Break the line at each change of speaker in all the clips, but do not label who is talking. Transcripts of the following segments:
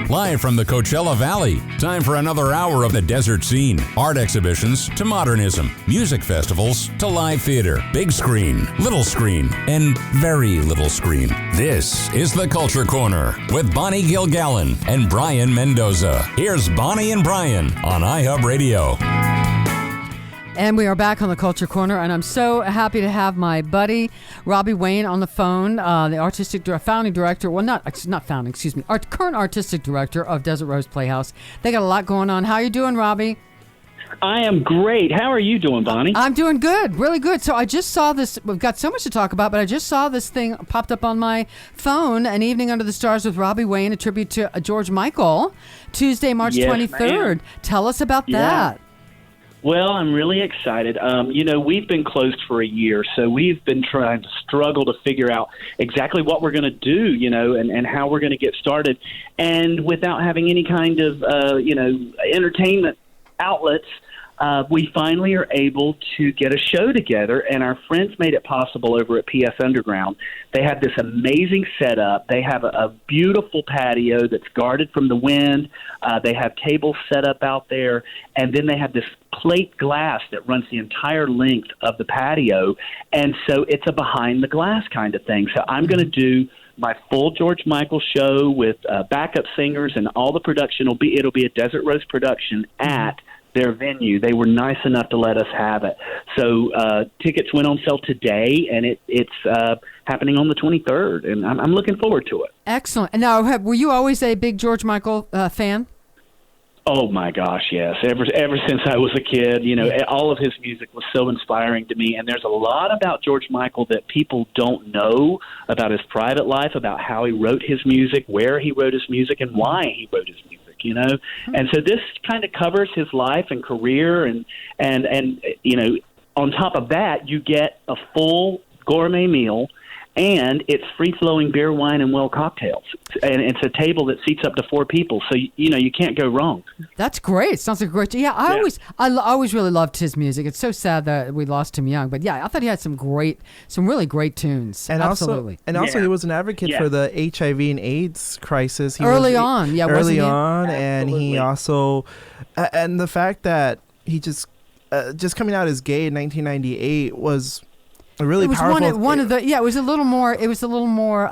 live from the Coachella Valley. Time for another hour of the desert scene. Art exhibitions to modernism, music festivals to live theater, big screen, little screen, and very little screen. This is the Culture Corner with Bonnie Gilgallon and Brayan Mendoza. Here's Bonnie and Brayan on iHub Radio.
And we are back on the Culture Corner, and I'm so happy to have my buddy Robbie Wayne on the phone, the founding director. Well, not founding, excuse me. Current artistic director of Desert Rose Playhouse. They got a lot going on. How are you doing, Robbie?
I am great. How are you doing, Bonnie?
I'm doing good, really good. So I just saw this. We've got so much to talk about, but I just saw this thing popped up on my phone. An Evening Under the Stars with Robbie Wayne, a tribute to George Michael, Tuesday, March 23rd. Ma'am. Tell us about that.
Well, I'm really excited. We've been closed for a year, so we've been trying to struggle to figure out exactly what we're going to do, and how we're going to get started. And without having any kind of, entertainment outlets, we finally are able to get a show together, and our friends made it possible over at PS Underground. They have this amazing setup. They have a beautiful patio that's guarded from the wind. They have tables set up out there, and then they have this plate glass that runs the entire length of the patio, and so it's a behind-the-glass kind of thing. So I'm going to do my full George Michael show with backup singers, and all the production it'll be a Desert Rose production at their venue. They were nice enough to let us have it. So tickets went on sale today, and it's happening on the 23rd, and I'm looking forward to it.
Excellent. And now, were you always a big George Michael fan?
Oh my gosh, yes. Ever since I was a kid, all of his music was so inspiring to me. And there's a lot about George Michael that people don't know about his private life, about how he wrote his music, where he wrote his music, and why he wrote his music. And so this kind of covers his life and career, and on top of that, you get a full gourmet meal, and it's free-flowing beer, wine, and well cocktails. And it's a table that seats up to 4 people, so you can't go wrong. That's great.
Sounds like a great. Yeah, I always really loved his music. It's so sad that we lost him young, but yeah, I thought he had some really great tunes.
And
absolutely.
Also, he was an advocate for the HIV and AIDS crisis.
Early on,
and he also, and the fact that he just coming out as gay in 1998 was really powerful.
It was a little more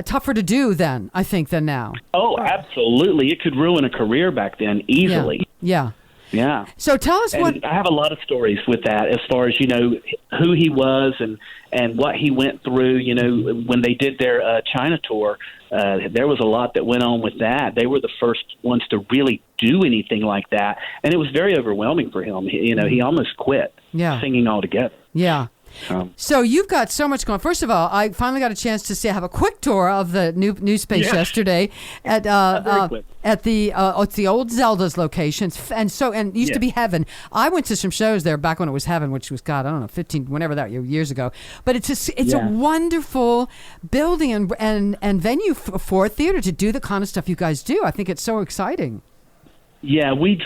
tougher to do then, I think, than now.
Oh, absolutely. It could ruin a career back then easily.
Yeah. So tell us
I have a lot of stories with that, as far as, who he was and what he went through. When they did their China tour, there was a lot that went on with that. They were the first ones to really do anything like that, and it was very overwhelming for him. He almost quit singing altogether.
Yeah. So you've got so much going. First of all, I finally got a chance to have a quick tour of the new space yesterday at it's the old Zelda's locations, and it used to be Heaven. I went to some shows there back when it was Heaven, which was 15 whenever that years ago. But it's a wonderful building and venue for theater to do the kind of stuff you guys do. I think it's so exciting.
Yeah, we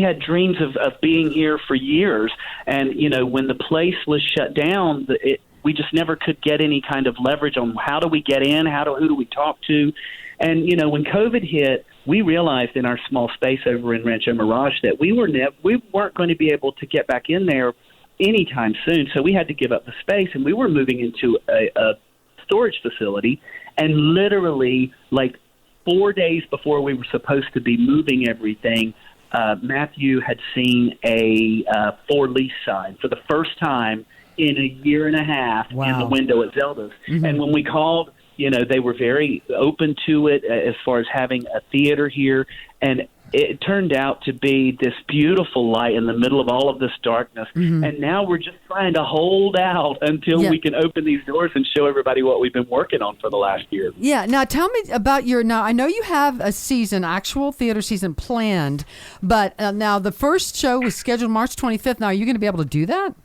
had dreams of being here for years, and when the place was shut down, we just never could get any kind of leverage on how do we get in, who do we talk to, and when COVID hit, we realized in our small space over in Rancho Mirage that we weren't going to be able to get back in there anytime soon, so we had to give up the space, and we were moving into a storage facility, and literally 4 days before we were supposed to be moving everything, Matthew had seen a for lease sign for the first time in a year and a half in the window at Zelda's. Mm-hmm. And when we called, they were very open to it as far as having a theater here. And it turned out to be this beautiful light in the middle of all of this darkness. Mm-hmm. And now we're just trying to hold out until we can open these doors and show everybody what we've been working on for the last year.
Yeah. Now tell me about I know you have a actual theater season planned, but now the first show was scheduled March 25th. Now, are you going to be able to do that?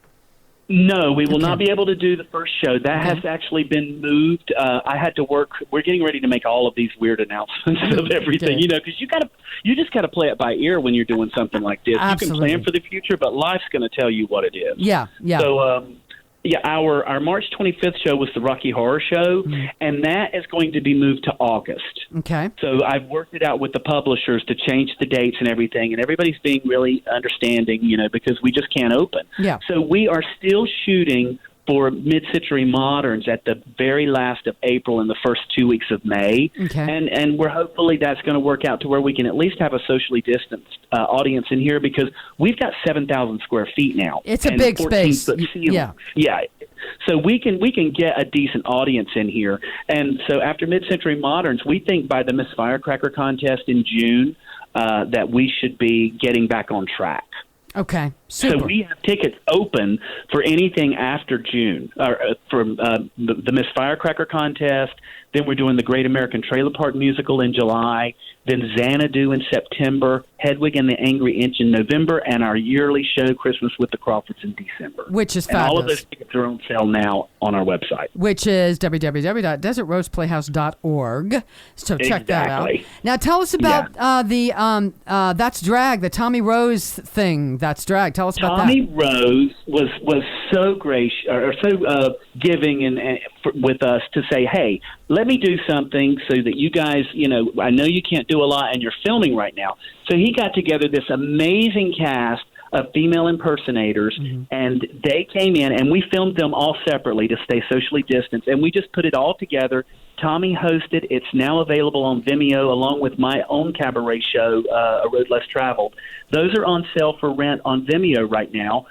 No, we will not be able to do the first show. That has actually been moved. I had to work. We're getting ready to make all of these weird announcements of everything, because you just got to play it by ear when you're doing something like this.
Absolutely.
You can plan for the future, but life's going to tell you what it is.
Yeah.
So, Yeah, our March 25th show was the Rocky Horror Show, and that is going to be moved to August.
Okay.
So I've worked it out with the publishers to change the dates and everything, and everybody's being really understanding, because we just can't open.
Yeah.
So we are still shooting for Mid-Century Moderns at the very last of April and the first 2 weeks of May.
Okay.
And we're hopefully that's going to work out to where we can at least have a socially distanced audience in here, because we've got 7,000 square feet now.
It's a big space.
Yeah. Yeah. So we can get a decent audience in here. And so after Mid-Century Moderns, we think by the Miss Firecracker contest in June that we should be getting back on track.
Okay, super.
So we have tickets open for anything after June, or from the Miss Firecracker contest. Then we're doing the Great American Trailer Park Musical in July. Then Xanadu in September, Hedwig and the Angry Inch in November, and our yearly show, Christmas with the Crawfords, in December.
Which is
fabulous. And all of those tickets are on sale now on our website.
Which is www.desertroseplayhouse.org. So check that out. Now tell us about the That's Drag, the Tommy Rose thing. That's Drag. Tell us about that.
Tommy Rose was so gracious, or so giving with us to say, hey, let me do something so that you guys, I know you can't do a lot and you're filming right now. So he got together this amazing cast of female impersonators, and they came in, and we filmed them all separately to stay socially distanced, and we just put it all together. Tommy hosted. It's now available on Vimeo, along with my own cabaret show, A Road Less Traveled. Those are on sale for rent on Vimeo right now.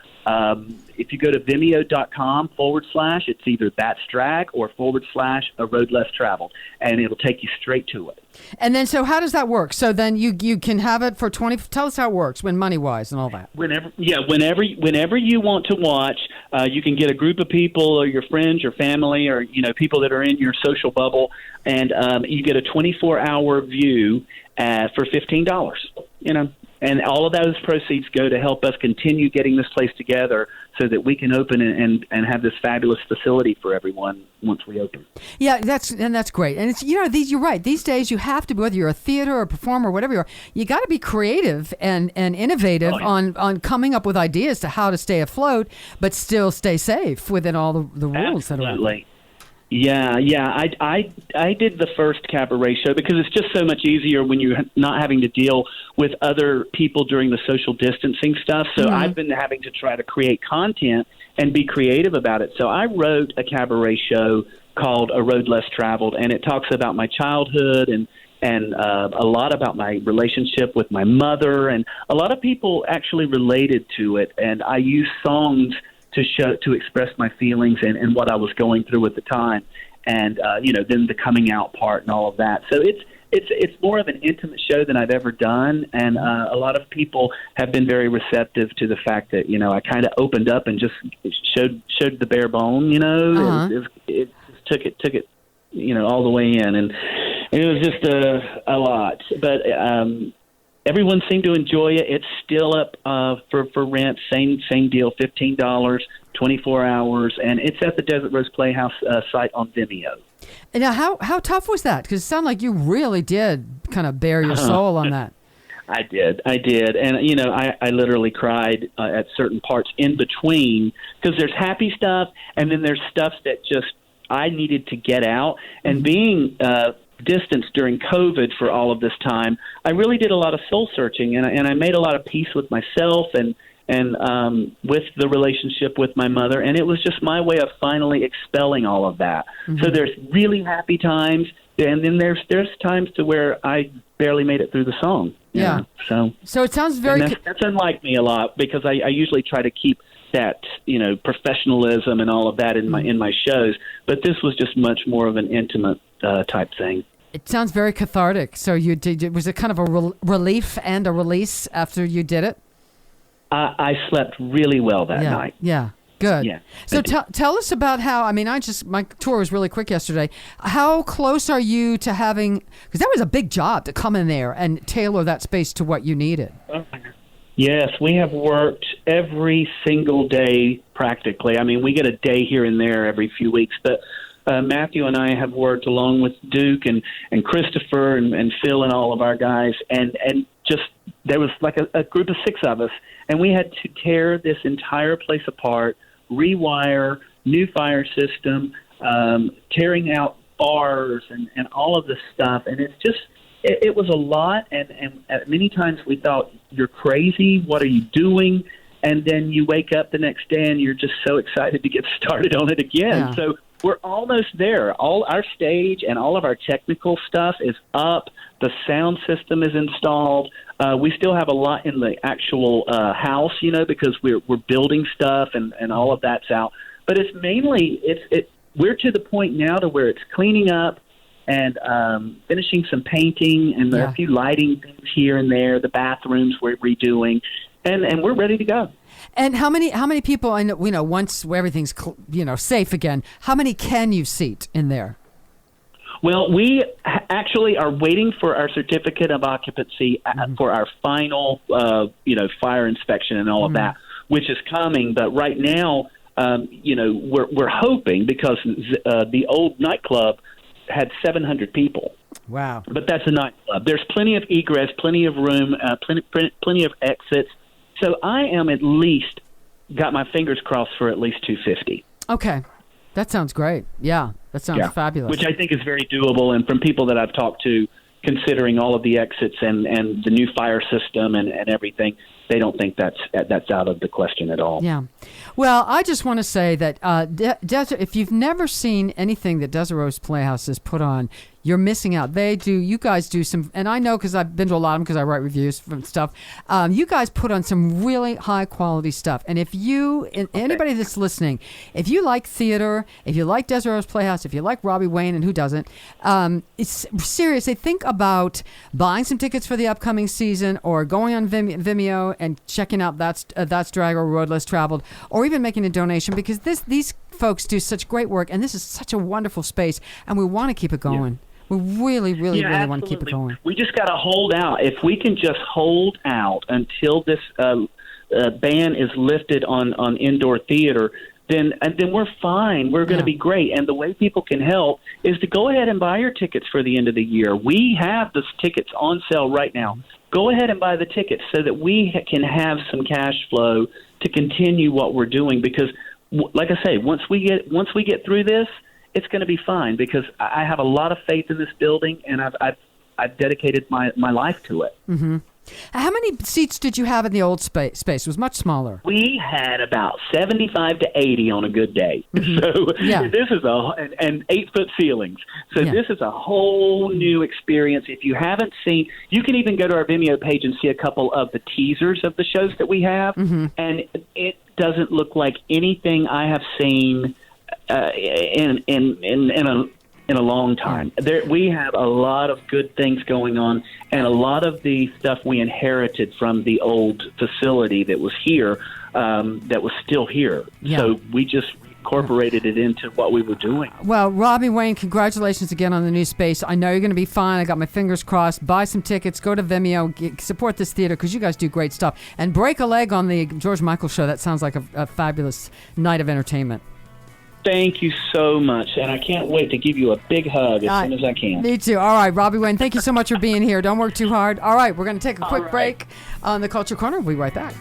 If you go to vimeo.com / it's either That's Drag or / A Road Less Traveled, and it'll take you straight to it.
And then, so how does that work? So then you can have it for 20. Tell us how it works, money-wise and all that.
Whenever you want to watch, you can get a group of people, or your friends, your family, or people that are in your social bubble, and you get a 24-hour view for $15. And all of those proceeds go to help us continue getting this place together so that we can open and have this fabulous facility for everyone once we open.
Yeah, that's great. And it's you're right. These days you have to, whether you're a theater or a performer or whatever you got to be creative and innovative on coming up with ideas to how to stay afloat but still stay safe within all the rules that are out there.
Yeah. I did the first cabaret show because it's just so much easier when you're not having to deal with other people during the social distancing stuff. So I've been having to try to create content and be creative about it. So I wrote a cabaret show called A Road Less Traveled, and it talks about my childhood and a lot about my relationship with my mother, and a lot of people actually related to it. And I use songs to express my feelings and what I was going through at the time, and then the coming out part and all of that. So it's more of an intimate show than I've ever done, and a lot of people have been very receptive to the fact that I kind of opened up and just showed the bare bone. It took it all the way in, and it was just a lot, but. Everyone seemed to enjoy it. It's still up for rent. Same deal, $15, 24 hours, and it's at the Desert Rose Playhouse site on Vimeo.
And now, how tough was that? Because it sounded like you really did kind of bare your soul on that.
I did, and I literally cried at certain parts in between, because there's happy stuff, and then there's stuff that just I needed to get out, and being distance during COVID for all of this time, I really did a lot of soul searching, and I made a lot of peace with myself and with the relationship with my mother, and it was just my way of finally expelling all of that. So there's really happy times, and then there's times to where I barely made it through the song.
Yeah.
So
it sounds very.
That's unlike me a lot, because I usually try to keep that professionalism and all of that in my shows, but this was just much more of an intimate type thing.
It sounds very cathartic. So was it kind of a relief and a release after you did it?
I slept really well that night.
Yeah, good.
Yeah.
So tell us about how. My tour was really quick yesterday. How close are you to having? Because that was a big job to come in there and tailor that space to what you needed.
Yes, we have worked every single day practically. We get a day here and there every few weeks, but Matthew and I have worked along with Duke and Christopher and Phil and all of our guys, and just there was like a group of 6 of us, and we had to tear this entire place apart, rewire, new fire system, tearing out bars and all of this stuff. And it's just, it was a lot. And many times we thought, you're crazy. What are you doing? And then you wake up the next day and you're just so excited to get started on it again. Yeah. So we're almost there. All our stage and all of our technical stuff is up. The sound system is installed. We still have a lot in the actual house, because we're building stuff and all of that's out. But it's mainly we're to the point now to where it's cleaning up and finishing some painting, and there are a few lighting things here and there. The bathrooms we're redoing, and we're ready to go.
And how many people? I know, once everything's safe again, how many can you seat in there?
Well, we actually are waiting for our certificate of occupancy for our final, fire inspection and all of that, which is coming. But right now, we're hoping, because the old nightclub had 700 people.
Wow!
But that's a nightclub. There's plenty of egress, plenty of room, plenty of exits. So I am at least got my fingers crossed for at least 250.
Okay. That sounds great. Yeah, that sounds fabulous.
Which I think is very doable. And from people that I've talked to, considering all of the exits and the new fire system and everything, they don't think that's out of the question at all.
Yeah. Well, I just want to say that if you've never seen anything that Desert Rose Playhouse has put on, you're missing out. You guys do some, and I know because I've been to a lot of them because I write reviews from stuff. You guys put on some really high quality stuff. And if anybody that's listening, if you like theater, if you like Desert Rose Playhouse, if you like Robbie Wayne, and who doesn't, it's seriously, think about buying some tickets for the upcoming season, or going on Vimeo and checking out That's Drag or Road Less Traveled, or even making a donation, because these folks do such great work, and this is such a wonderful space, and we want to keep it going. Yeah. We really, really, really want to keep it going. We
just got to hold out. If we can just hold out until this ban is lifted on indoor theater, then we're fine. We're going to be great. And the way people can help is to go ahead and buy your tickets for the end of the year. We have those tickets on sale right now. Go ahead and buy the tickets so that we can have some cash flow to continue what we're doing. Because, like I say, once we get through this, it's going to be fine, because I have a lot of faith in this building, and I've dedicated my life to it.
Mm-hmm. How many seats did you have in the old space? It was much smaller.
We had about 75 to 80 on a good day. Mm-hmm. So this is and 8-foot ceilings. So this is a whole new experience. If you haven't seen, you can even go to our Vimeo page and see a couple of the teasers of the shows that we have, and it doesn't look like anything I have seen in a long time. We have a lot of good things going on, and a lot of the stuff we inherited from the old facility that was here, that was still here. Yeah. So we just incorporated it into what we were doing.
Well, Robbie Wayne, congratulations again on the new space. I know you're going to be fine. I got my fingers crossed. Buy some tickets. Go to Vimeo. Support this theater, because you guys do great stuff. And break a leg on the George Michael show. That sounds like a fabulous night of entertainment.
Thank you so much, and I can't wait to give you a big hug as soon as I can.
Me too. All right, Robbie Wayne, thank you so much for being here. Don't work too hard. All right, we're going to take a quick break on the Culture Corner. We'll be right back.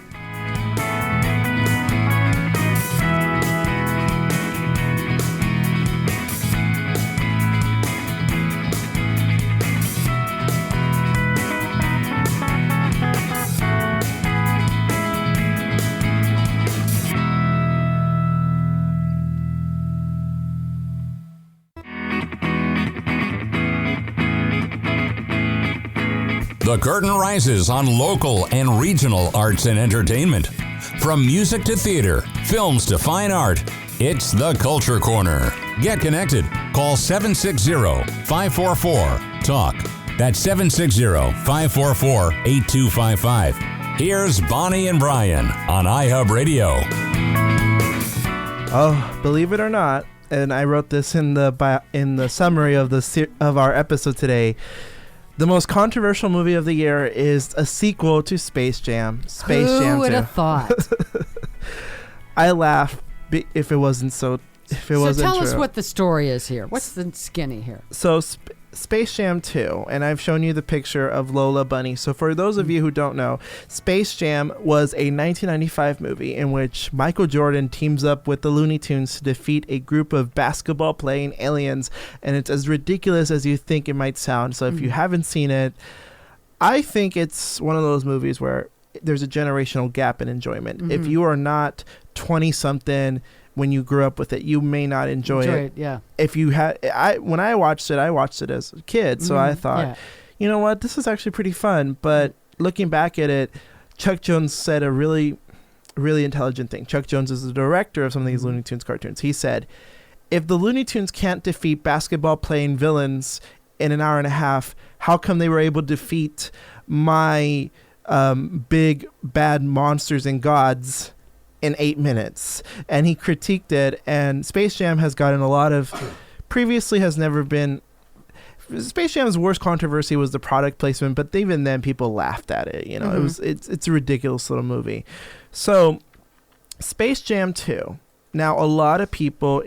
The curtain rises on local and regional arts and entertainment. From music to theater, films to fine art, it's the Culture Corner. Get connected. Call 760-544-TALK. That's 760-544-8255. Here's Bonnie and Brian on iHub Radio.
Oh, believe it or not, and I wrote this in the summary of our episode today. The most controversial movie of the year is a sequel to Space Jam.
Who would have thought?
I laugh if it wasn't so. If it wasn't
tell
true.
us what the story is here. What's the skinny here?
So, Space Jam 2, and I've shown you the picture of Lola Bunny. So for those of you who don't know, Space Jam was a 1995 movie in which Michael Jordan teams up with the Looney Tunes to defeat a group of basketball-playing aliens, and it's as ridiculous as you think it might sound. So if you haven't seen it, I think it's one of those movies where there's a generational gap in enjoyment. If you are not 20-something when you grew up with it, you may not enjoy it.
Yeah.
If you had, when I watched it as a kid, so I thought, you know what, this is actually pretty fun. But looking back at it, Chuck Jones said a really, really intelligent thing. Chuck Jones is the director of some of these Looney Tunes cartoons. He said, if the Looney Tunes can't defeat basketball playing villains in an hour and a half, how come they were able to defeat my big bad monsters and gods in 8 minutes? And he critiqued it, and Space Jam has gotten a lot of previously has never been Space Jam's worst controversy was the product placement, but even then people laughed at it, you know. It's a ridiculous little movie. So Space Jam 2, now a lot of people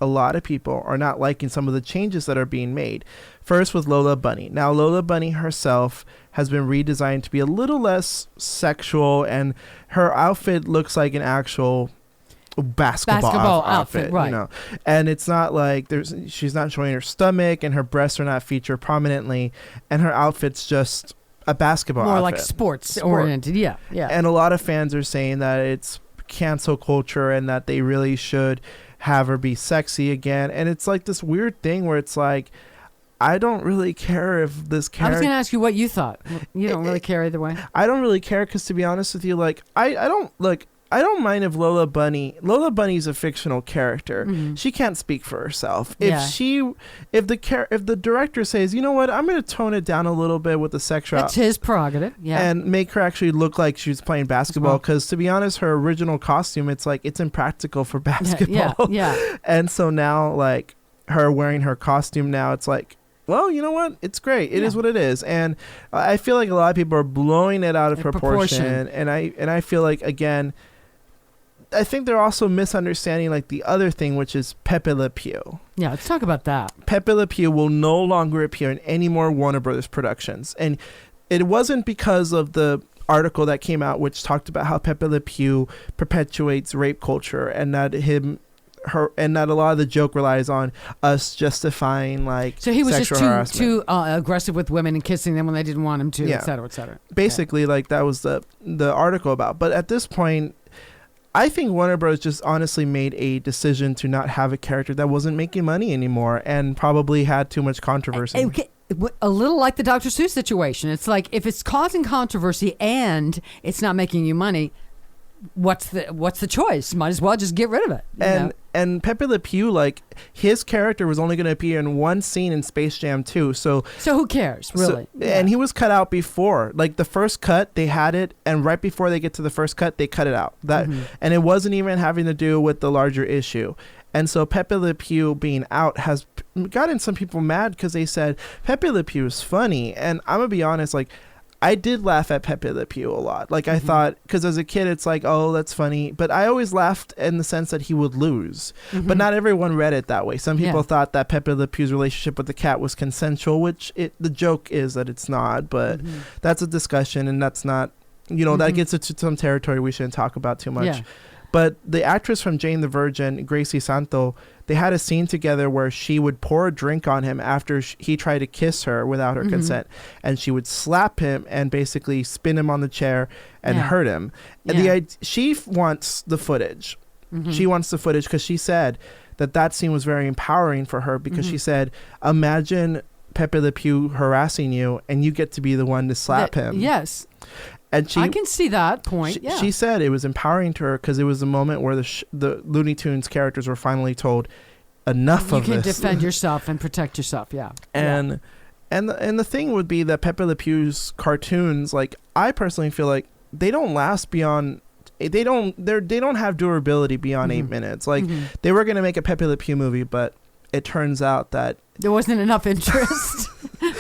are not liking some of the changes that are being made. First with Lola Bunny. Now Lola Bunny herself has been redesigned to be a little less sexual, and her outfit looks like an actual basketball outfit, right? You know, and it's not like she's not showing her stomach, and her breasts are not featured prominently, and her outfit's just a basketball
more
outfit.
like sports oriented. Yeah.
And a lot of fans are saying that it's cancel culture and that they really should have her be sexy again. And it's like this weird thing where it's like, I don't really care if this character...
I was going to ask you what you thought. You don't really care either way?
I don't really care because, to be honest with you, like, I don't mind if Lola Bunny's a fictional character. She can't speak for herself. If the director says, you know what, I'm going to tone it down a little bit with the sexual...
That's his prerogative,
and make her actually look like she's playing basketball. Because, to be honest, her original costume, it's like, it's impractical for basketball.
Yeah.
And so now, like, her wearing her costume now, it's like, well, you know what? It's great. It is what it is. And I feel like a lot of people are blowing it out of proportion. And I feel like, again, I think they're also misunderstanding like the other thing, which is Pepe Le Pew.
Yeah, let's talk about that.
Pepe Le Pew will no longer appear in any more Warner Brothers productions. And it wasn't because of the article that came out which talked about how Pepe Le Pew perpetuates rape culture, and that a lot of the joke relies on us justifying like
so he was
sexual
just too aggressive with women and kissing them when they didn't want him to, et cetera, et cetera.
Basically, like that was the article about. But at this point, I think Warner Bros. Just honestly made a decision to not have a character that wasn't making money anymore and probably had too much controversy.
A little like the Dr. Seuss situation. It's like if it's causing controversy and it's not making you money, what's the choice? Might as well just get rid of it.
And Pepe Le Pew, like his character was only going to appear in one scene in Space Jam 2. So
who cares, really?
And he was cut out before. Like the first cut, they had it, and right before they get to the first cut, they cut it out. And it wasn't even having to do with the larger issue. And so Pepe Le Pew being out has gotten some people mad because they said Pepe Le Pew is funny. And I'm going to be honest, like, I did laugh at Pepe Le Pew a lot. Like, I thought, because as a kid, it's like, oh, that's funny. But I always laughed in the sense that he would lose. But not everyone read it that way. Some people thought that Pepe Le Pew's relationship with the cat was consensual, which the joke is that it's not. But that's a discussion, and that's not, that gets into some territory we shouldn't talk about too much.
Yeah.
But the actress from Jane the Virgin, Gracie Santo, they had a scene together where she would pour a drink on him after he tried to kiss her without her consent. And she would slap him and basically spin him on the chair and hurt him. And she wants the footage. She wants the footage because she said that scene was very empowering for her because she said, imagine Pepe Le Pew harassing you and you get to be the one to slap him.
Yes.
And
I can see that point.
She said it was empowering to her because it was a moment where the Looney Tunes characters were finally told enough of this.
You can defend yourself and protect yourself. Yeah.
And the thing would be that Pepe Le Pew's cartoons, like I personally feel like they don't last beyond. They don't have durability beyond 8 minutes. Like they were gonna make a Pepe Le Pew movie, but it turns out that
there wasn't enough interest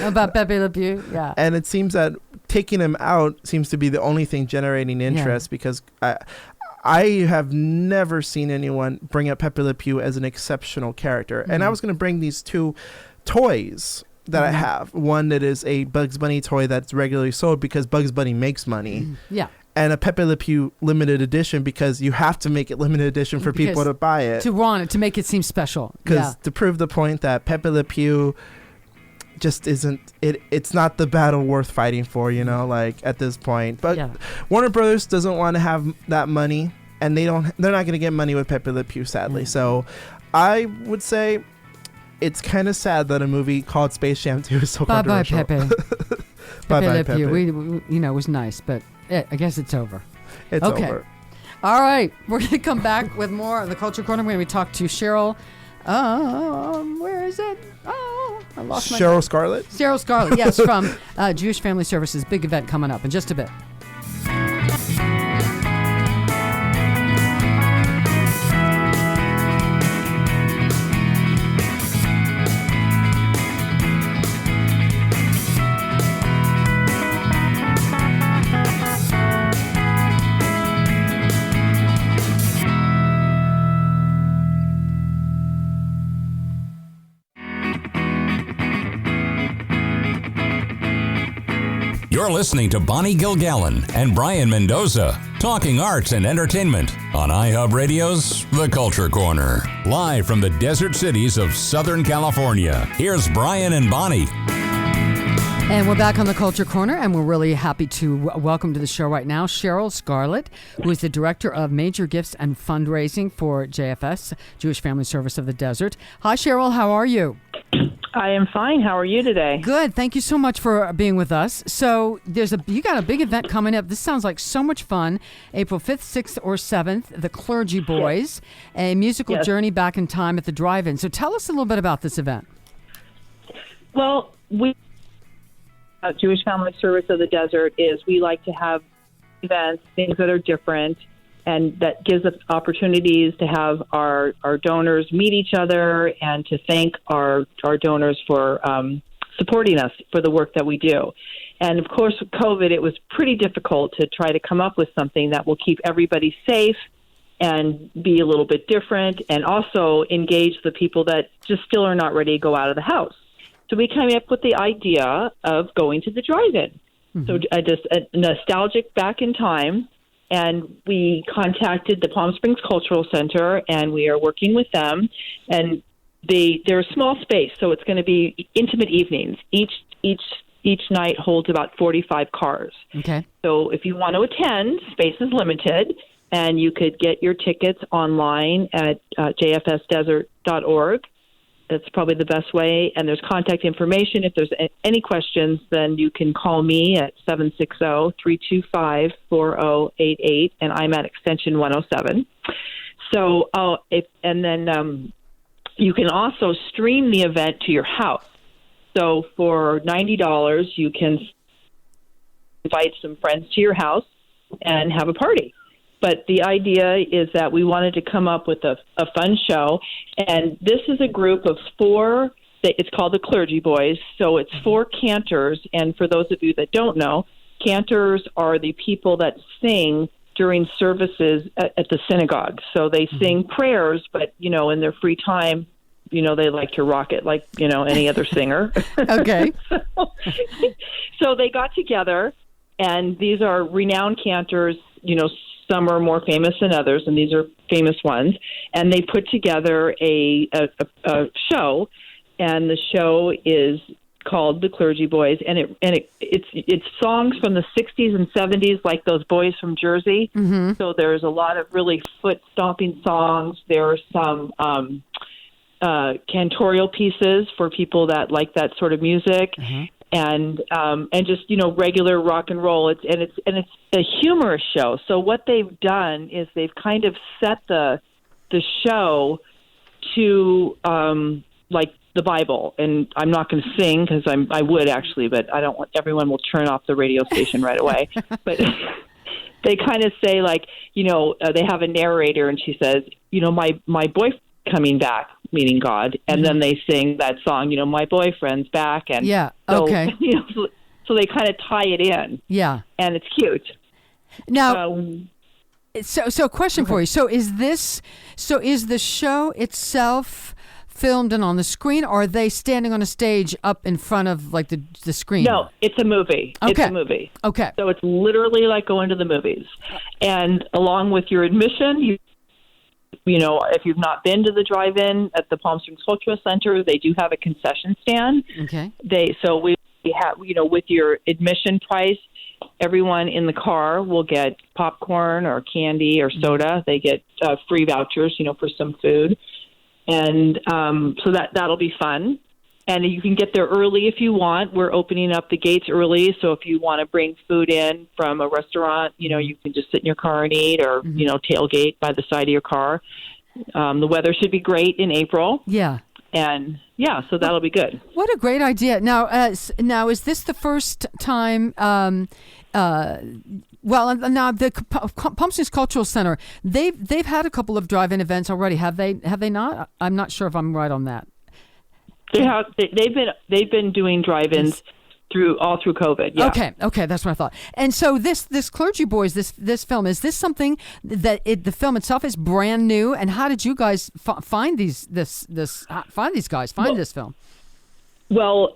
about Pepe Le Pew. Yeah.
And it seems that taking him out seems to be the only thing generating interest because I have never seen anyone bring up Pepe Le Pew as an exceptional character. And I was going to bring these two toys that I have. One that is a Bugs Bunny toy that's regularly sold because Bugs Bunny makes money.
Yeah.
And a Pepe Le Pew limited edition because you have to make it limited edition for people to buy it.
To want it, to make it seem special.
Because to prove the point that Pepe Le Pew just isn't, it's not the battle worth fighting for, like at this point. But Warner Brothers doesn't want to have that money, and they're not going to get money with Pepe Le Pew, sadly. So I would say it's kind of sad that a movie called Space Jam 2 is so controversial.
Bye-bye, Pepe.
Bye-bye,
Pepe.
Pepe.
We it was nice, but I guess it's over.
It's over.
All right. We're going to come back with more of the Culture Corner when we talk to Cheryl. Where is it? Oh, I lost my
Cheryl Scarlett?
Cheryl Scarlett, yes, from Jewish Family Services. Big event coming up in just a bit.
You're listening to Bonnie Gilgallon and Brayan Mendoza, talking arts and entertainment on iHub Radio's The Culture Corner. Live from the desert cities of Southern California, here's Brayan and Bonnie.
And we're back on the Culture Corner, and we're really happy to welcome to the show right now Cheryl Scarlett, who is the Director of Major Gifts and Fundraising for JFS, Jewish Family Service of the Desert. Hi, Cheryl. How are you?
I am fine. How are you today?
Good. Thank you so much for being with us. So you got a big event coming up. This sounds like so much fun. April 5th, 6th, or 7th, the Clergy Boys, a musical journey back in time at the drive-in. So tell us a little bit about this event.
Well, we Jewish Family Service of the Desert we like to have events, things that are different, and that gives us opportunities to have our donors meet each other and to thank our donors for supporting us for the work that we do. And, of course, with COVID, it was pretty difficult to try to come up with something that will keep everybody safe and be a little bit different and also engage the people that just still are not ready to go out of the house. So we came up with the idea of going to the drive-in. Mm-hmm. So just a nostalgic back in time. And we contacted the Palm Springs Cultural Center, and we are working with them. And they're a small space, so it's going to be intimate evenings. Each night holds about 45 cars.
Okay.
So if you want to attend, space is limited, and you could get your tickets online at jfsdesert.org. That's probably the best way. And there's contact information. If there's any questions, then you can call me at 760-325-4088, and I'm at extension 107. So, you can also stream the event to your house. So for $90, you can invite some friends to your house and have a party. But the idea is that we wanted to come up with a fun show. And this is a group of four, it's called the Clergy Boys. So it's four cantors. And for those of you that don't know, cantors are the people that sing during services at the synagogue. So they sing prayers, but, in their free time, they like to rock it like, any other singer.
Okay.
So they got together, and these are renowned cantors, some are more famous than others, and these are famous ones. And they put together a show, and the show is called The Clergy Boys, and it's songs from the 60s and 70s, like those boys from Jersey. Mm-hmm. So there's a lot of really foot-stomping songs. There are some cantorial pieces for people that like that sort of music. Mm-hmm. And just regular rock and roll. It's a humorous show. So what they've done is they've kind of set the show to like the Bible. And I'm not going to sing because I would actually, but I don't want everyone will turn off the radio station right away. But they kind of say like they have a narrator, and she says my boyfriend coming back, meaning God, and then they sing that song, my boyfriend's back, and
okay.
So they kind of tie it in, and it's cute.
Now, so question for you. So is the show itself filmed and on the screen, or are they standing on a stage up in front of like the screen?
No, it's a movie.
Okay.
It's a movie.
Okay.
So it's literally like going to the movies. And along with your admission, you know, if you've not been to the drive-in at the Palm Springs Cultural Center, they do have a concession stand.
Okay.
So we have, you know, with your admission price, everyone in the car will get popcorn or candy or soda. They get free vouchers, you know, for some food. And so that'll be fun. And you can get there early if you want. We're opening up the gates early. So if you want to bring food in from a restaurant, you know, you can just sit in your car and eat, or, you know, tailgate by the side of your car. The weather should be great in April.
Yeah.
And yeah, so that'll be good.
What a great idea. Now, is this the first time? Well, now the Palm Springs Cultural Center, they've had a couple of drive-in events already. Have they not? I'm not sure if I'm right on that.
They have. They've been doing drive-ins all through COVID. Yeah.
Okay, that's what I thought. And so this Clergy Boys, this film, is this something that the film itself is brand new? And how did you guys find this film?
Well,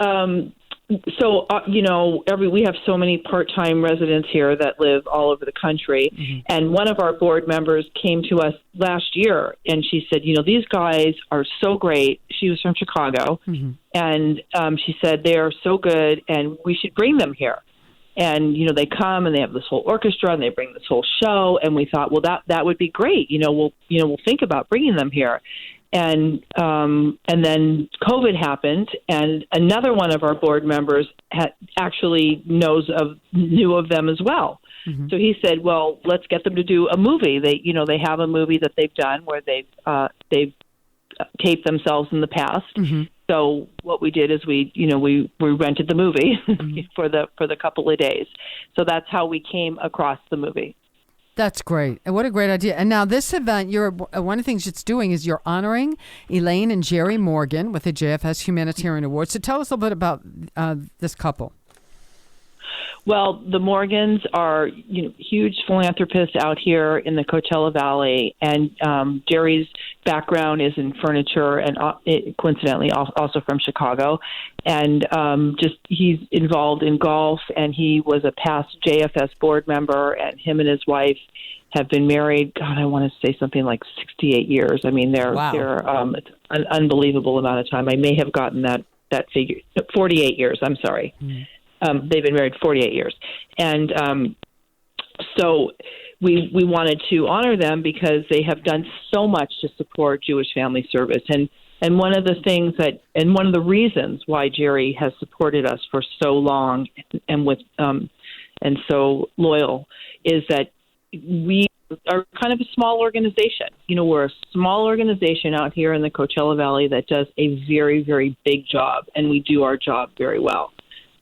so you know, we have so many part-time residents here that live all over the country, and one of our board members came to us last year, and she said, you know, these guys are so great. She was from Chicago, and she said they are so good, and we should bring them here. And you know, they come and they have this whole orchestra, and they bring this whole show, and we thought, well, that would be great. We'll think about bringing them here. And then COVID happened, and another one of our board members knew of them as well. So he said, "Well, let's get them to do a movie." They have a movie that they've done where they've taped themselves in the past. So what we did is we rented the movie for the couple of days. So that's how we came across the movie.
That's great. And what a great idea. And now this event, one of the things it's doing is you're honoring Elaine and Jerry Morgan with the JFS Humanitarian Award. So tell us a little bit about this couple.
Well, the Morgans are huge philanthropists out here in the Coachella Valley, and Jerry's background is in furniture, and coincidentally also from Chicago, and he's involved in golf, and he was a past JFS board member, and him and his wife have been married. God, I want to say something like 68 years. I mean, they're it's an unbelievable amount of time. I may have gotten that figure. 48 years. I'm sorry. They've been married 48 years. And so we wanted to honor them because they have done so much to support Jewish Family Service. And one of the things one of the reasons why Jerry has supported us for so long and so loyal is that we are kind of a small organization. We're a small organization out here in the Coachella Valley that does a very, very big job, and we do our job very well.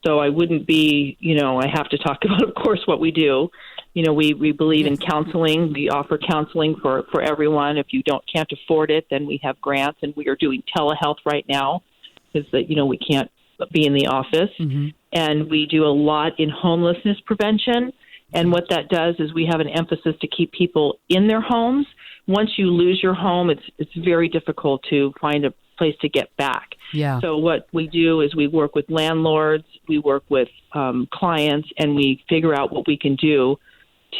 So I wouldn't be, I have to talk about, of course, what we do. We believe in counseling. We offer counseling for everyone. If you can't afford it, then we have grants, and we are doing telehealth right now because we can't be in the office. And we do a lot in homelessness prevention. And what that does is we have an emphasis to keep people in their homes. Once you lose your home, it's very difficult to find a place to get back.
Yeah.
So what we do is we work with landlords, we work with clients, and we figure out what we can do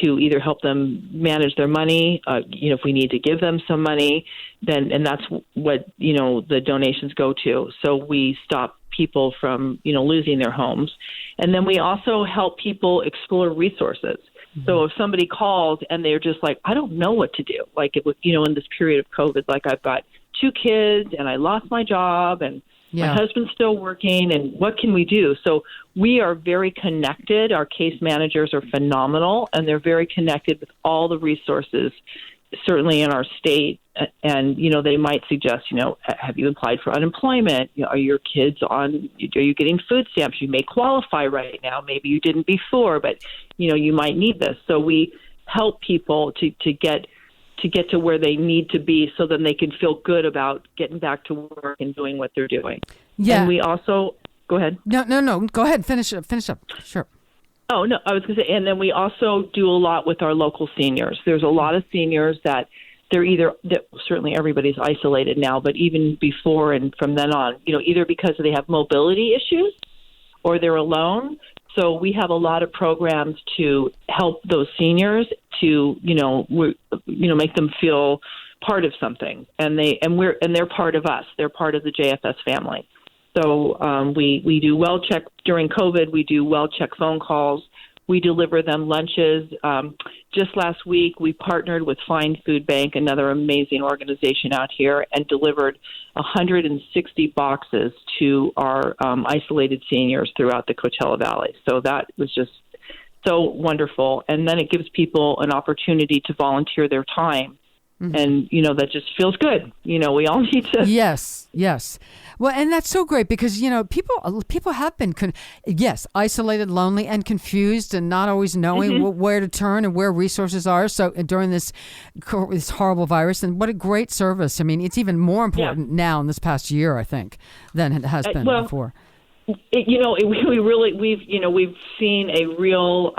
to either help them manage their money. If we need to give them some money, and that's what the donations go to. So we stop people from losing their homes, and then we also help people explore resources. So if somebody calls and they're just like, I don't know what to do, like it was, in this period of COVID, like I've got 2 kids and I lost my job and my husband's still working, and what can we do? So we are very connected. Our case managers are phenomenal, and they're very connected with all the resources, certainly in our state. And, they might suggest, have you applied for unemployment? Are your kids are you getting food stamps? You may qualify right now. Maybe you didn't before, but, you might need this. So we help people to get to where they need to be, so then they can feel good about getting back to work and doing what they're doing. Yeah. And we also go ahead.
No. Go ahead. Finish up. Sure.
Oh, no, I was going to say, and then we also do a lot with our local seniors. There's a lot of seniors that certainly everybody's isolated now, but even before and from then on, either because they have mobility issues or they're alone. So we have a lot of programs to help those seniors to, make them feel part of something, and they're part of us. They're part of the JFS family. So we do well check during COVID. We do well check phone calls. We deliver them lunches. Just last week, we partnered with Find Food Bank, another amazing organization out here, and delivered 160 boxes to our isolated seniors throughout the Coachella Valley. So that was just so wonderful. And then it gives people an opportunity to volunteer their time. Mm-hmm. And, that just feels good. We all need to.
Yes. Well, and that's so great because, people have been, isolated, lonely, and confused and not always knowing where to turn and where resources are. So during this horrible virus, and what a great service. I mean, it's even more important now in this past year, I think, than it has been before. We've seen a real,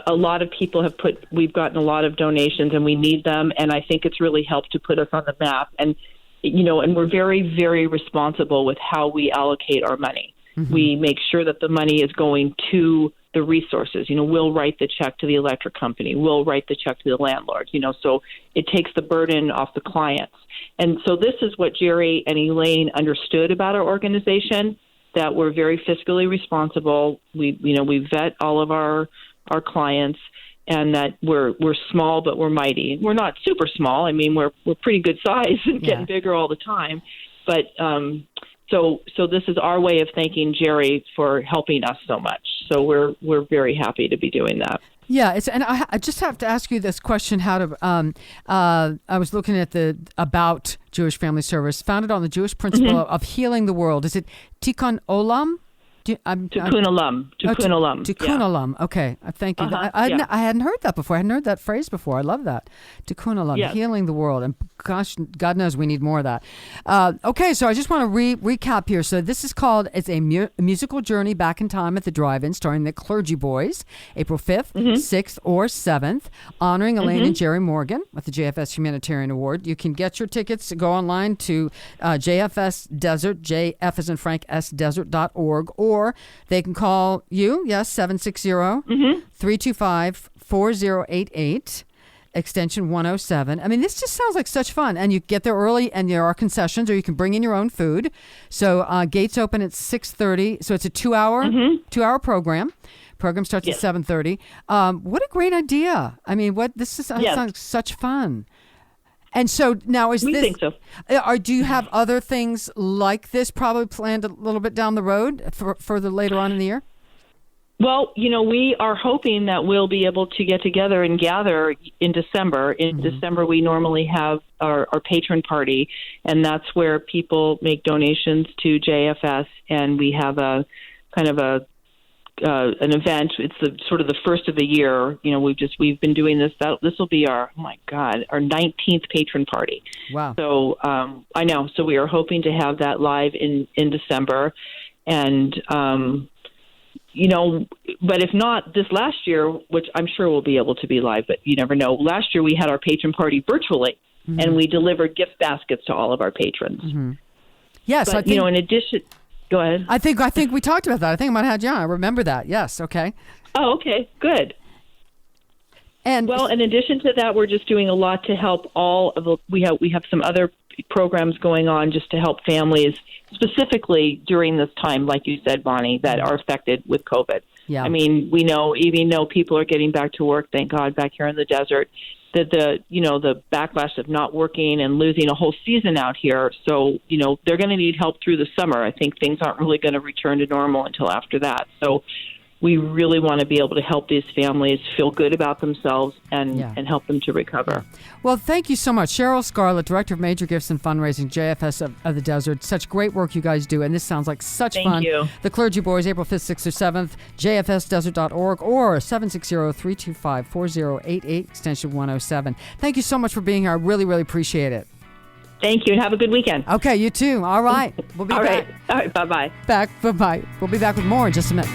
a lot of people we've gotten a lot of donations and we need them. And I think it's really helped to put us on the map. And, and we're very, very responsible with how we allocate our money. Mm-hmm. We make sure that the money is going to the resources. We'll write the check to the electric company. We'll write the check to the landlord, so it takes the burden off the clients. And so this is what Jerry and Elaine understood about our organization, that we're very fiscally responsible. We vet all of our clients, and that we're small, but we're mighty. We're not super small. I mean, we're pretty good size and getting bigger all the time. But so this is our way of thanking Jerry for helping us so much. So we're very happy to be doing that. Yeah, and I just have to ask you this question: I was looking at the About Jewish Family Service, founded on the Jewish principle of healing the world. Is it Tikkun Olam?
Tikkun Olam.
Tikkun Olam. Okay, thank you. I hadn't heard that before. I hadn't heard that phrase before. I love that. Tikkun Olam, healing the world. And gosh, God knows we need more of that. Okay, so I just want to recap here. So this is called, it's a musical journey back in time at the drive-in, starring the Clergy Boys, April 5th, 6th, or 7th, honoring Elaine and Jerry Morgan with the JFS Humanitarian Award. You can get your tickets. Go online to JFS Desert, JF as in Frank, Desert.org, or they can call you, 760-325-4088, extension 107. I mean, this just sounds like such fun. And you get there early, and there are concessions, or you can bring in your own food. So gates open at 6:30. So it's a 2-hour program. Program starts at 7:30. What a great idea. I mean, sounds such fun. And so now we think so. Do you have other things like this probably planned a little bit down the road for further later on in the year?
Well, we are hoping that we'll be able to get together and gather in December. In December, we normally have our patron party, and that's where people make donations to JFS, and we have a kind of an event. It's sort of the first of the year. We've been doing this. This will be our 19th patron party.
Wow.
So I know. So we are hoping to have that live in December, and but if not this last year, which I'm sure we'll be able to be live, but you never know. Last year we had our patron party virtually, and we delivered gift baskets to all of our patrons.
Mm-hmm. Yes,
but,
I think,
in addition. Go ahead.
I think we talked about that. I think I might have had you on. I remember that. Yes. Okay.
Oh, okay. Good. And in addition to that, we're just doing a lot to help we have some other programs going on just to help families specifically during this time, like you said, Bonnie, that are affected with COVID. Yeah. I mean, we know, even though people are getting back to work, thank God, back here in the desert, that the backlash of not working and losing a whole season out here. So, they're going to need help through the summer. I think things aren't really going to return to normal until after that. So we really want to be able to help these families feel good about themselves and help them to recover.
Well, thank you so much. Cheryl Scarlett, Director of Major Gifts and Fundraising, JFS of the Desert. Such great work you guys do, and this sounds like such fun.
Thank you.
The Clergy Boys, April 5th, 6th, or 7th, jfsdesert.org, or 760-325-4088, extension 107. Thank you so much for being here. I really, really appreciate it.
Thank you, and have a good weekend.
Okay, you too. All right. We'll be back.
All right, bye-bye.
Bye-bye. We'll be back with more in just a minute.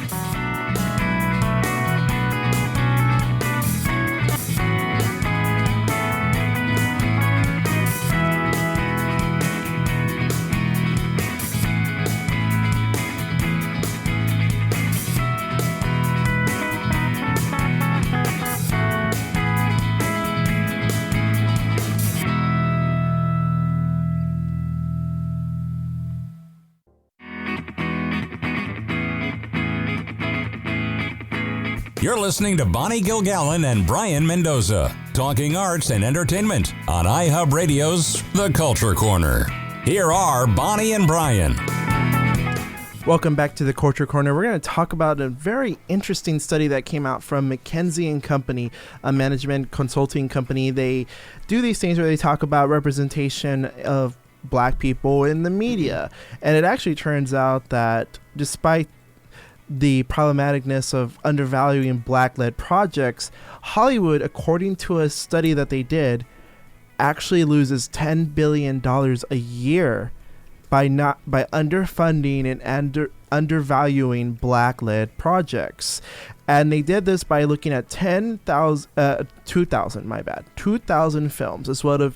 You're listening to Bonnie Gilgallon and Brayan Mendoza, talking arts and entertainment on iHub Radio's The Culture Corner. Here are Bonnie and Brayan.
Welcome back to the Culture Corner. We're going to talk about a very interesting study that came out from McKinsey & Company, a management consulting company. They do these things where they talk about representation of Black people in the media. And it actually turns out that despite the problematicness of undervaluing Black-led projects, Hollywood, according to a study that they did, actually loses $10 billion a year by underfunding and undervaluing Black-led projects. And they did this by looking at 2,000 films, as well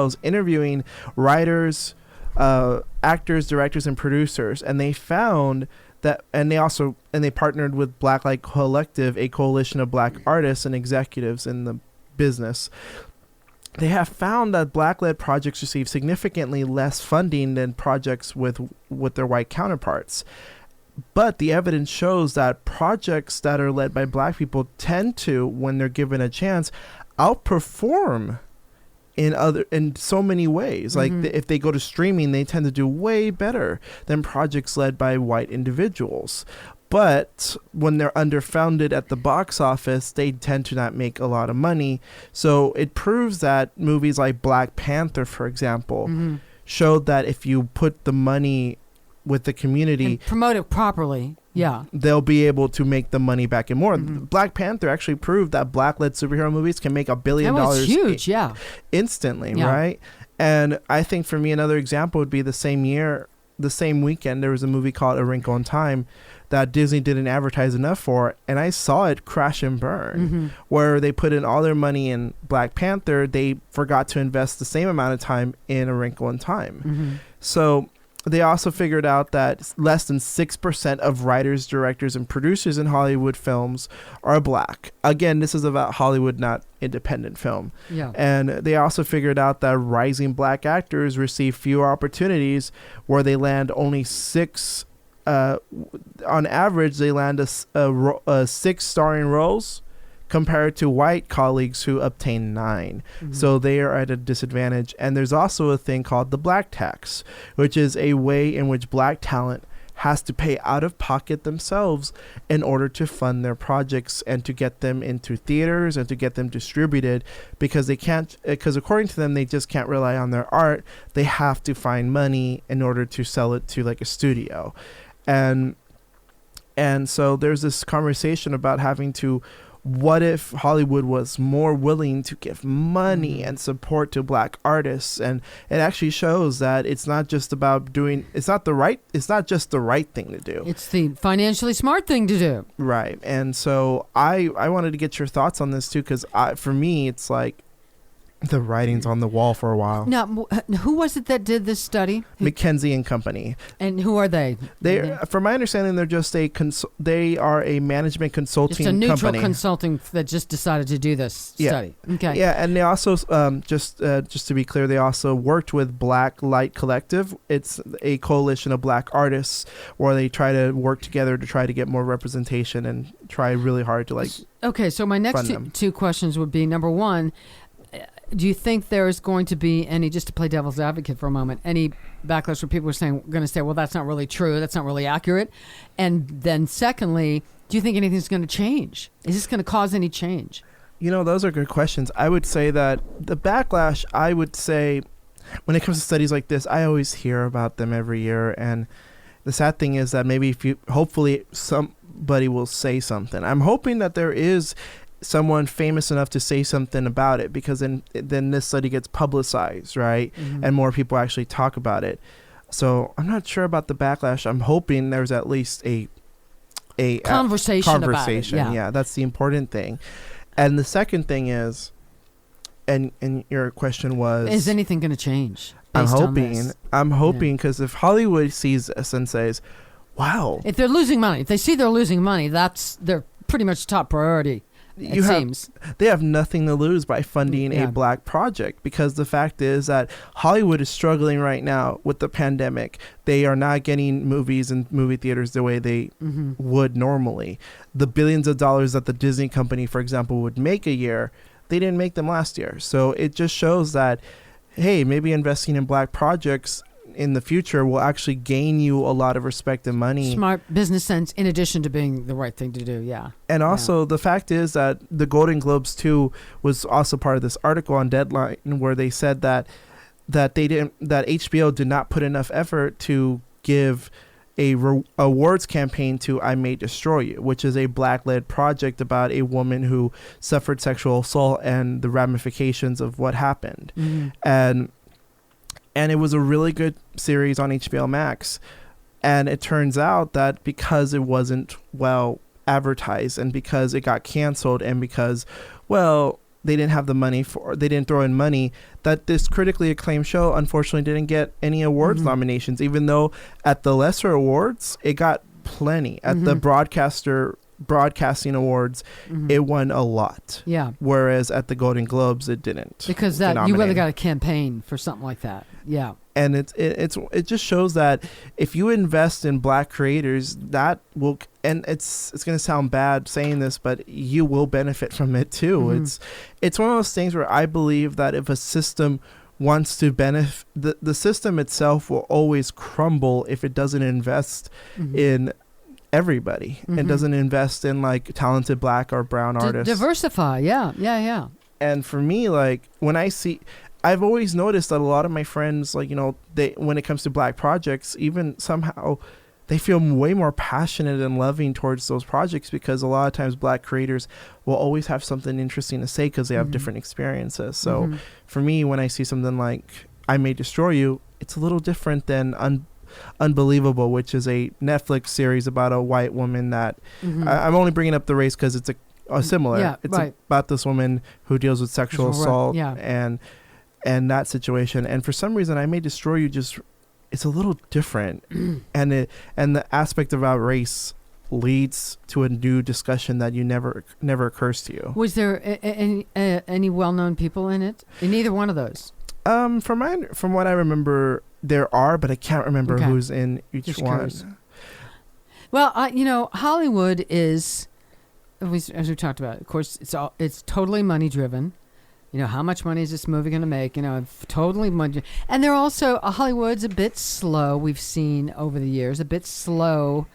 as interviewing writers, actors, directors, and producers. And they found that, and they partnered with Blacklight Collective, a coalition of Black artists and executives in the business. They have found that Black-led projects receive significantly less funding than projects with their white counterparts. But the evidence shows that projects that are led by Black people tend to, when they're given a chance, outperform in so many ways. Like if they go to streaming, they tend to do way better than projects led by white individuals. But when they're underfunded at the box office, they tend to not make a lot of money. So it proves that movies like Black Panther, for example, showed that if you put the money with the community
and promote it properly,
they'll be able to make the money back and more. Black Panther actually proved that Black-led superhero movies can make $1 billion.
That was huge,
instantly, right? And I think for me, another example would be the same weekend, there was a movie called A Wrinkle in Time that Disney didn't advertise enough for, and I saw it crash and burn. Where they put in all their money in Black Panther, they forgot to invest the same amount of time in A Wrinkle in Time. So they also figured out that less than 6% of writers, directors, and producers in Hollywood films are Black. Again, this is about Hollywood, not independent film. And they also figured out that rising Black actors receive fewer opportunities, where they land only on average, they land 6 starring roles compared to white colleagues who obtain 9. So they are at a disadvantage. And there's also a thing called the Black tax, which is a way in which Black talent has to pay out of pocket themselves in order to fund their projects and to get them into theaters and to get them distributed, because according to them, they just can't rely on their art. They have to find money in order to sell it to like a studio. And so there's this conversation about having to, what if Hollywood was more willing to give money and support to Black artists? And it actually shows that it's not just about it's not just the right thing to do.
It's the financially smart thing to do.
Right. And so I wanted to get your thoughts on this too, because for me, it's like, the writing's on the wall for a while.
Now, who was it that did this study?
McKinsey & Company.
And who are they?
From my understanding, they're just they are a management consulting company.
Just a neutral consulting that just decided to do this study. Okay.
Yeah, and they also, just to be clear, they also worked with Blacklight Collective. It's a coalition of Black artists where they try to work together to try to get more representation and try really hard to
Okay, so my next two questions would be, number one, do you think there's going to be any, just to play devil's advocate for a moment, any backlash where people are going to say, well, that's not really true, that's not really accurate? And then secondly, do you think anything's going to change? Is this going to cause any change?
Those are good questions. I would say that the backlash, when it comes to studies like this, I always hear about them every year. And the sad thing is that hopefully somebody will say something. I'm hoping that there is someone famous enough to say something about it, because then this study gets publicized, right? And more people actually talk about it. So I'm not sure about the backlash. I'm hoping there's at least a
conversation about it.
Yeah, that's the important thing. And the second thing is, and your question was,
is anything going to change?
I'm hoping because if Hollywood sees this and says, wow,
if they're losing money, if they see they're losing money, that's their pretty much top priority.
they have nothing to lose by funding a black project, because the fact is that Hollywood is struggling right now with the pandemic. They are not getting movies in movie theaters the way they would normally. The billions of dollars that the Disney company, for example, would make a year, they didn't make them last year. So it just shows that, hey, maybe investing in black projects in the future will actually gain you a lot of respect and money.
Smart business sense, in addition to being the right thing to do. Yeah.
And also the fact is that the Golden Globes too was also part of this article on Deadline, where they said that HBO did not put enough effort to give a awards campaign to I May Destroy You, which is a black-led project about a woman who suffered sexual assault and the ramifications of what happened. And it was a really good series on HBO Max. And it turns out that because it wasn't well advertised, and because it got canceled, and because, well, they didn't throw in money, that this critically acclaimed show unfortunately didn't get any awards nominations, even though at the lesser awards, it got plenty. At the Broadcasting Awards, it won a lot.
Yeah.
Whereas at the Golden Globes, it didn't.
Because you really got a campaign for something like that. Yeah.
And it just shows that if you invest in black creators, that will, and it's going to sound bad saying this, but you will benefit from it too. It's one of those things where I believe that if a system wants to benefit, the system itself will always crumble if it doesn't invest in everybody and doesn't invest in like talented black or brown artists.
Diversify. Yeah.
And for me, like I've always noticed that a lot of my friends, like, when it comes to black projects, even somehow they feel way more passionate and loving towards those projects, because a lot of times black creators will always have something interesting to say because they have different experiences. So for me, when I see something like I May Destroy You, it's a little different than Unbelievable, which is a Netflix series about a white woman that I'm only bringing up the race because it's a similar. It's about this woman who deals with sexual assault and that situation. And for some reason, I May Destroy You it's a little different, and the aspect about race leads to a new discussion that never occurs to you.
Was there any well-known people in it? In either one of those?
From what I remember, there are, but I can't remember who's in each one.
Well, Hollywood is, as we talked about, of course, it's totally money driven. How much money is this movie going to make? Totally money. And they're also, Hollywood's a bit slow, we've seen over the years, a bit slow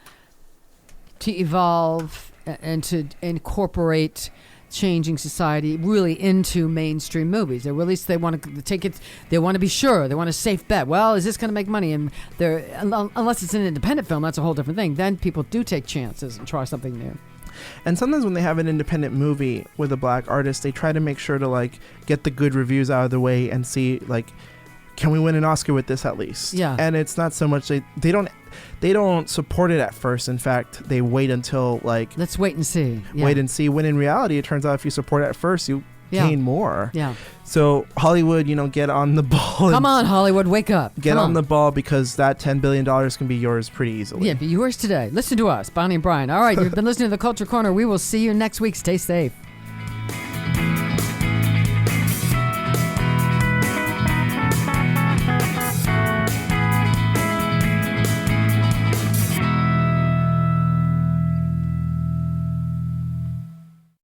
to evolve and to incorporate changing society really into mainstream movies. Or at least they want to take it, they want to be sure, they want a safe bet. Well, is this going to make money? And unless it's an independent film, that's a whole different thing. Then people do take chances and try something new.
And sometimes when they have an independent movie with a black artist, they try to make sure to get the good reviews out of the way and see can we win an Oscar with this at least?
Yeah.
And it's not so much they don't support it at first. In fact, they wait until
let's wait and see.
Yeah. Wait and see. When in reality, it turns out if you support it at first, you gain more.
Yeah.
So Hollywood, get on the ball.
Come on, Hollywood, wake up.
Get on the ball, because that $10 billion can be yours pretty easily.
Yeah, be yours today. Listen to us, Bonnie and Brian. All right, you've been listening to The Culture Corner. We will see you next week. Stay safe.